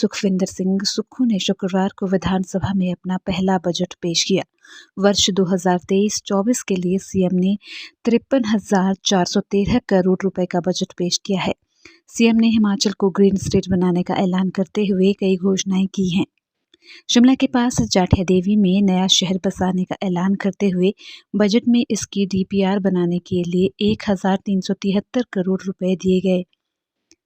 सुखविंदर सिंह सुक्खू ने शुक्रवार को विधानसभा में अपना पहला बजट पेश किया। वर्ष 2023-24 के लिए सीएम ने 53,413 करोड़ रुपए का बजट पेश किया है। सीएम ने हिमाचल को ग्रीन स्टेट बनाने का ऐलान करते हुए कई घोषणाएं की हैं। शिमला के पास जाठिया देवी में नया शहर बसाने का ऐलान करते हुए बजट में इसकी डीपीआर बनाने के लिए 1,373 करोड़ रुपए दिए गए।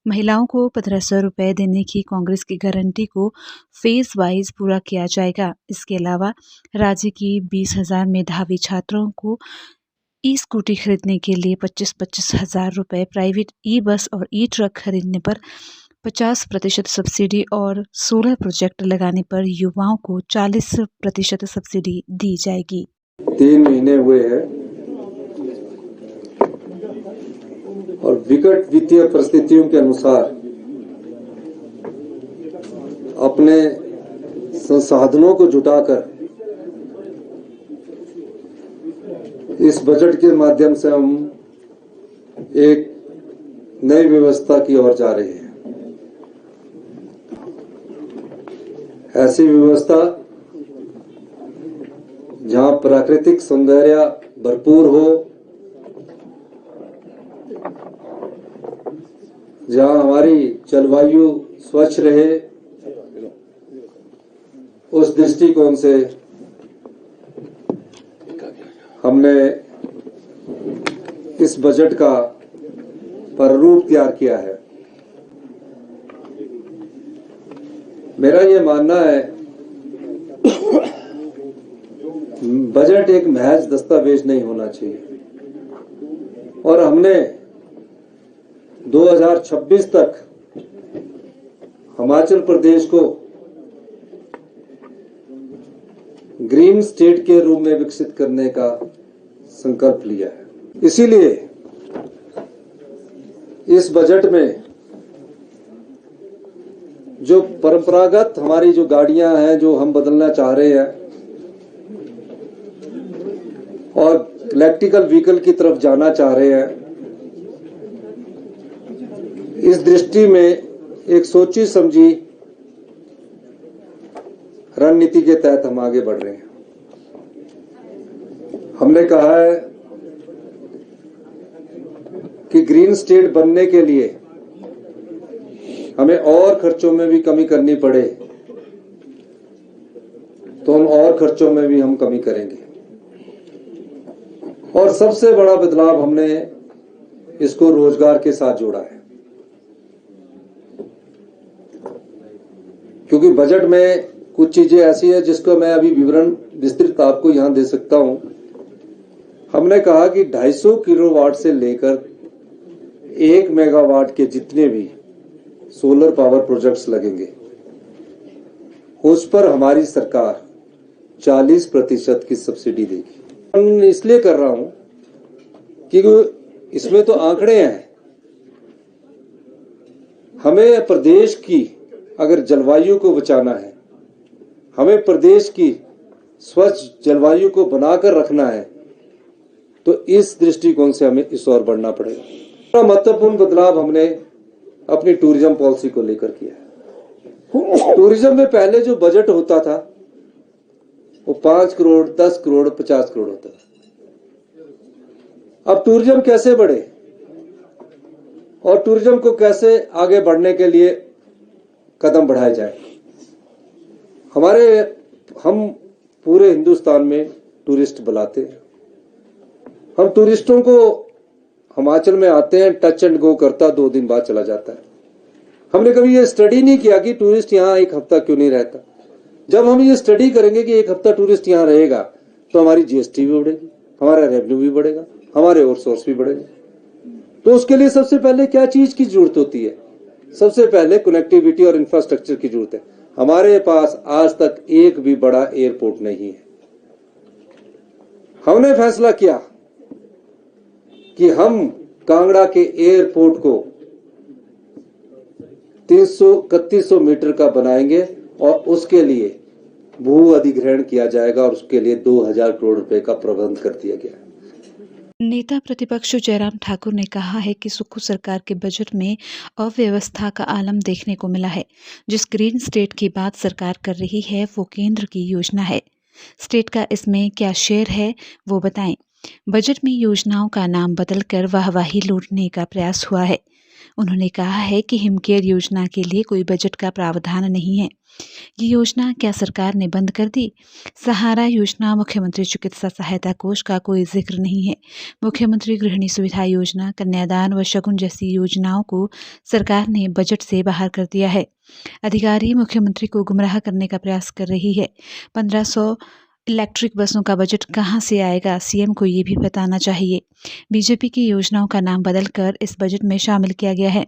महिलाओं को 1,500 रुपए देने की कांग्रेस की गारंटी को फेज वाइज पूरा किया जाएगा। इसके अलावा राज्य की 20,000 मेधावी छात्रों को ई स्कूटी खरीदने के लिए 25-25 हज़ार रुपये, प्राइवेट ई बस और ई ट्रक खरीदने पर 50% सब्सिडी और सोलर प्रोजेक्ट लगाने पर युवाओं को 40% सब्सिडी दी जाएगी। 3 महीने हुए हैं और विकट वित्तीय परिस्थितियों के अनुसार अपने संसाधनों को जुटाकर इस बजट के माध्यम से हम एक नई व्यवस्था की ओर जा रहे हैं। ऐसी व्यवस्था जहां प्राकृतिक सौंदर्य भरपूर हो, जहां हमारी जलवायु स्वच्छ रहे, उस दृष्टिकोण से हमने इस बजट का प्रारूप तैयार किया है। मेरा ये मानना है बजट एक महज दस्तावेज नहीं होना चाहिए और हमने 2026 तक हिमाचल प्रदेश को ग्रीन स्टेट के रूप में विकसित करने का संकल्प लिया है। इसीलिए इस बजट में जो परंपरागत हमारी जो गाड़ियां हैं जो हम बदलना चाह रहे हैं और इलेक्ट्रिकल व्हीकल की तरफ जाना चाह रहे हैं, इस दृष्टि में एक सोची समझी रणनीति के तहत हम आगे बढ़ रहे हैं। हमने कहा है कि ग्रीन स्टेट बनने के लिए हमें और खर्चों में भी कमी करनी पड़े तो हम और खर्चों में भी हम कमी करेंगे। और सबसे बड़ा बदलाव हमने इसको रोजगार के साथ जोड़ा है, क्योंकि बजट में कुछ चीजें ऐसी है जिसको मैं अभी विवरण विस्तृत आपको यहां दे सकता हूं। हमने कहा कि 250 किलोवाट से लेकर 1 मेगावाट के जितने भी सोलर पावर प्रोजेक्ट्स लगेंगे उस पर हमारी सरकार 40% की सब्सिडी देगी। मैं इसलिए कर रहा हूं कि इसमें तो आंकड़े हैं। हमें प्रदेश की अगर जलवायु को बचाना है, हमें प्रदेश की स्वच्छ जलवायु को बनाकर रखना है, तो इस दृष्टिकोण से हमें इस ओर बढ़ना पड़ेगा। महत्वपूर्ण बदलाव हमने अपनी टूरिज्म पॉलिसी को लेकर किया है। टूरिज्म में पहले जो बजट होता था वो 5 करोड़, 10 करोड़, 50 करोड़ होता था। अब टूरिज्म कैसे बढ़े और टूरिज्म को कैसे आगे बढ़ने के लिए कदम बढ़ाए जाए। हम पूरे हिंदुस्तान में टूरिस्ट बुलाते हैं। हम टूरिस्टों को हिमाचल में आते हैं, टच एंड गो करता, 2 दिन बाद चला जाता है। हमने कभी ये स्टडी नहीं किया कि टूरिस्ट यहाँ 1 हफ्ता क्यों नहीं रहता। जब हम ये स्टडी करेंगे कि 1 हफ्ता टूरिस्ट यहाँ रहेगा तो हमारी जीएसटी भी बढ़ेगी, हमारा रेवेन्यू भी बढ़ेगा, हमारे और सोर्स भी बढ़ेगा। तो उसके लिए सबसे पहले क्या चीज की जरूरत होती है? सबसे पहले कनेक्टिविटी और इंफ्रास्ट्रक्चर की जरूरत है। हमारे पास आज तक एक भी बड़ा एयरपोर्ट नहीं है। हमने फैसला किया कि हम कांगड़ा के एयरपोर्ट को 3100 मीटर का बनाएंगे और उसके लिए भू अधिग्रहण किया जाएगा और उसके लिए 2000 करोड़ रुपए का प्रबंध कर दिया गया है। नेता प्रतिपक्ष जयराम ठाकुर ने कहा है कि सुक्खू सरकार के बजट में अव्यवस्था का आलम देखने को मिला है। जिस ग्रीन स्टेट की बात सरकार कर रही है वो केंद्र की योजना है। स्टेट का इसमें क्या शेयर है वो बताएं। बजट में योजनाओं का नाम बदलकर वाहवाही लूटने का प्रयास हुआ है। उन्होंने कहा है कि हिमकेयर योजना के लिए कोई बजट का प्रावधान नहीं है। ये योजना क्या सरकार ने बंद कर दी? सहारा योजना, मुख्यमंत्री चिकित्सा सहायता कोष का कोई जिक्र नहीं है। मुख्यमंत्री गृहिणी सुविधा योजना, कन्यादान व शगुन जैसी योजनाओं को सरकार ने बजट से बाहर कर दिया है। अधिकारी मुख्यमंत्री को गुमराह करने का प्रयास कर रही है। 1500 इलेक्ट्रिक बसों का बजट कहां से आएगा? सीएम को ये भी बताना चाहिए। बीजेपी की योजनाओं का नाम बदलकर इस बजट में शामिल किया गया है।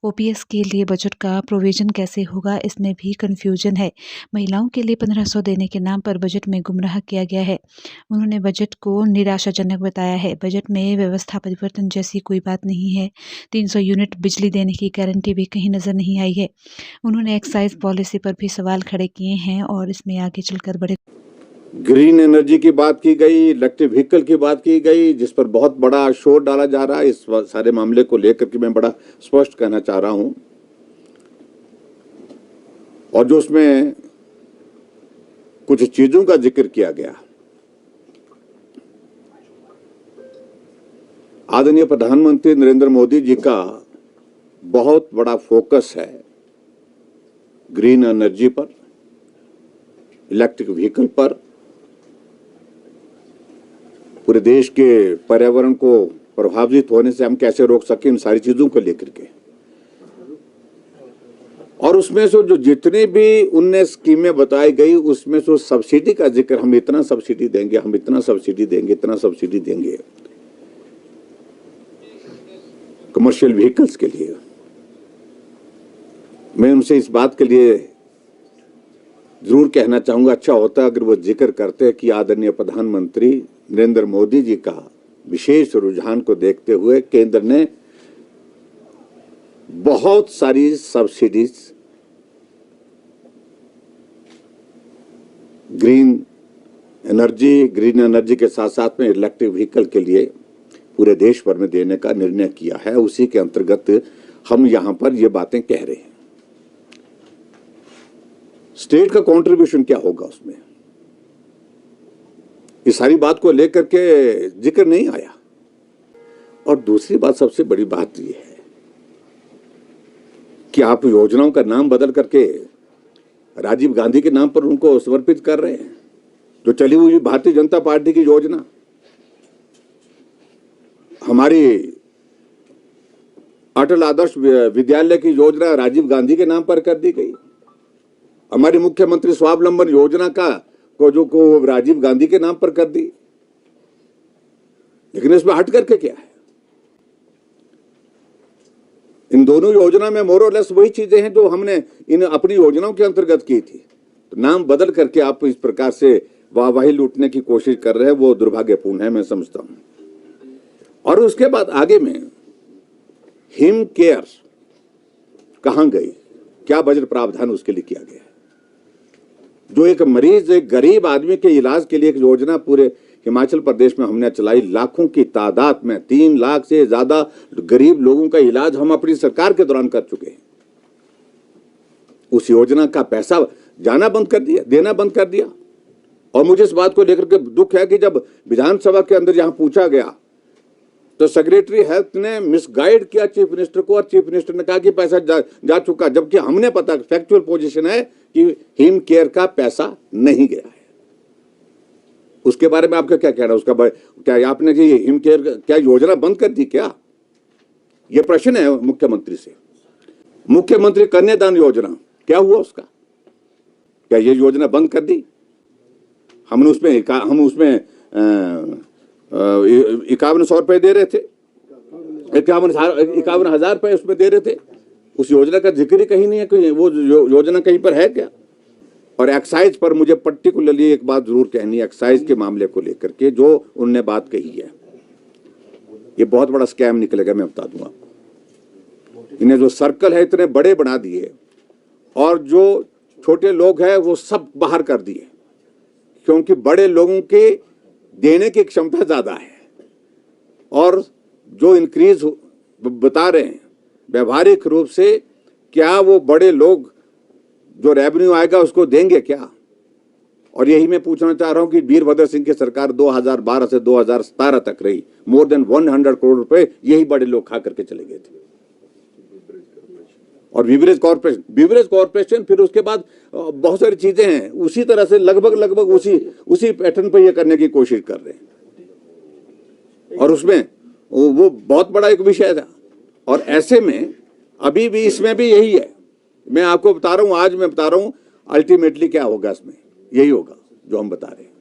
ओपीएस के लिए बजट का प्रोविजन कैसे होगा, इसमें भी कन्फ्यूजन है। महिलाओं के लिए 1500 देने के नाम पर बजट में गुमराह किया गया है। उन्होंने बजट को निराशाजनक बताया है। बजट में व्यवस्था परिवर्तन जैसी कोई बात नहीं है। 300 यूनिट बिजली देने की गारंटी भी कहीं नजर नहीं आई है। उन्होंने एक्साइज पॉलिसी पर भी सवाल खड़े किए हैं और इसमें आगे चलकर बड़े ग्रीन एनर्जी की बात की गई, इलेक्ट्रिक व्हीकल की बात की गई, जिस पर बहुत बड़ा शोर डाला जा रहा है। इस सारे मामले को लेकर के मैं बड़ा स्पष्ट कहना चाह रहा हूं, और जो उसमें कुछ चीजों का जिक्र किया गया, आदरणीय प्रधानमंत्री नरेंद्र मोदी जी का बहुत बड़ा फोकस है ग्रीन एनर्जी पर, इलेक्ट्रिक व्हीकल पर, पूरे देश के पर्यावरण को प्रभावित होने से हम कैसे रोक सकें, इन सारी चीजों को लेकर के। और उसमें से जो जितने भी उनने स्कीमें बताई गई, उसमें से सब्सिडी का जिक्र, हम इतना सब्सिडी देंगे, हम इतना सब्सिडी देंगे, इतना सब्सिडी देंगे कमर्शियल व्हीकल्स के लिए। मैं उनसे इस बात के लिए जरूर कहना चाहूंगा, अच्छा होता अगर वो जिक्र करते कि आदरणीय प्रधानमंत्री नरेंद्र मोदी जी का विशेष रुझान को देखते हुए केंद्र ने बहुत सारी सब्सिडीज ग्रीन एनर्जी के साथ साथ में इलेक्ट्रिक व्हीकल के लिए पूरे देश भर में देने का निर्णय किया है। उसी के अंतर्गत हम यहां पर ये बातें कह रहे हैं। स्टेट का कंट्रीब्यूशन क्या होगा उसमें, इस सारी बात को लेकर के जिक्र नहीं आया। और दूसरी बात, सबसे बड़ी बात यह है कि आप योजनाओं का नाम बदल करके राजीव गांधी के नाम पर उनको समर्पित कर रहे हैं। जो चली हुई भारतीय जनता पार्टी की योजना, हमारी अटल आदर्श विद्यालय की योजना राजीव गांधी के नाम पर कर दी गई। हमारी मुख्यमंत्री स्वावलंबन योजना को राजीव गांधी के नाम पर कर दी। लेकिन इसमें हट करके क्या है, इन दोनों योजना में मोर और लेस वही चीजें हैं जो हमने इन अपनी योजनाओं के अंतर्गत की थी। तो नाम बदल करके आप इस प्रकार से वाहवाही लूटने की कोशिश कर रहे हैं, वो दुर्भाग्यपूर्ण है, मैं समझता हूं। और उसके बाद आगे में हिम केयर कहां गई, क्या बजट प्रावधान उसके लिए किया गया? जो एक मरीज, एक गरीब आदमी के इलाज के लिए एक योजना पूरे हिमाचल प्रदेश में हमने चलाई, लाखों की तादाद में 3 लाख से ज्यादा गरीब लोगों का इलाज हम अपनी सरकार के दौरान कर चुके हैं। उस योजना का पैसा जाना बंद कर दिया, देना बंद कर दिया। और मुझे इस बात को लेकर के दुख है कि जब विधानसभा के अंदर यहां पूछा गया तो सेक्रेटरी हेल्थ ने मिसगाइड किया चीफ मिनिस्टर को, और चीफ मिनिस्टर ने कहा कि पैसा जा चुका, जबकि हमने पता, फैक्चुअल पोजीशन है कि हिम केयर का पैसा नहीं गया है। उसके बारे में आपका क्या कहना है? उसका क्या आपने हिम केयर क्या योजना बंद कर दी क्या? यह प्रश्न है मुख्यमंत्री से। मुख्यमंत्री कन्यादान योजना क्या हुआ उसका? क्या ये योजना बंद कर दी? हम उसमें 5100 रुपए दे रहे थे, 51,000 रुपए उसमें दे रहे थे। उस योजना का जिक्र ही कहीं नहीं है, कोई वो योजना कहीं पर है क्या? और एक्साइज पर मुझे पर्टिकुलरली एक बात जरूर कहनी है, एक्साइज के मामले को लेकर के जो उनने बात कही है, ये बहुत बड़ा स्कैम निकलेगा, मैं बता दूंगा। इन्हें जो सर्कल है इतने बड़े बना दिए और जो छोटे लोग हैं वो सब बाहर कर दिए, क्योंकि बड़े लोगों के देने की क्षमता ज्यादा है। और जो इंक्रीज बता रहे हैं व्यवहारिक रूप से, क्या वो बड़े लोग जो रेवेन्यू आएगा उसको देंगे क्या? और यही मैं पूछना चाह रहा हूं कि वीरभद्र सिंह की सरकार 2012 से 2017 तक रही, मोर देन 100 करोड़ रुपए यही बड़े लोग खा करके चले गए थे। और बीवरेज कॉर्पोरेशन फिर उसके बाद बहुत सारी चीजें हैं, उसी तरह से लगभग उसी पैटर्न पर ये करने की कोशिश कर रहे हैं। और उसमें वो बहुत बड़ा एक विषय था। और ऐसे में अभी भी इसमें भी यही है। मैं आपको बता रहा हूं, आज मैं बता रहा हूं, अल्टीमेटली क्या होगा इसमें, यही होगा जो हम बता रहे हैं।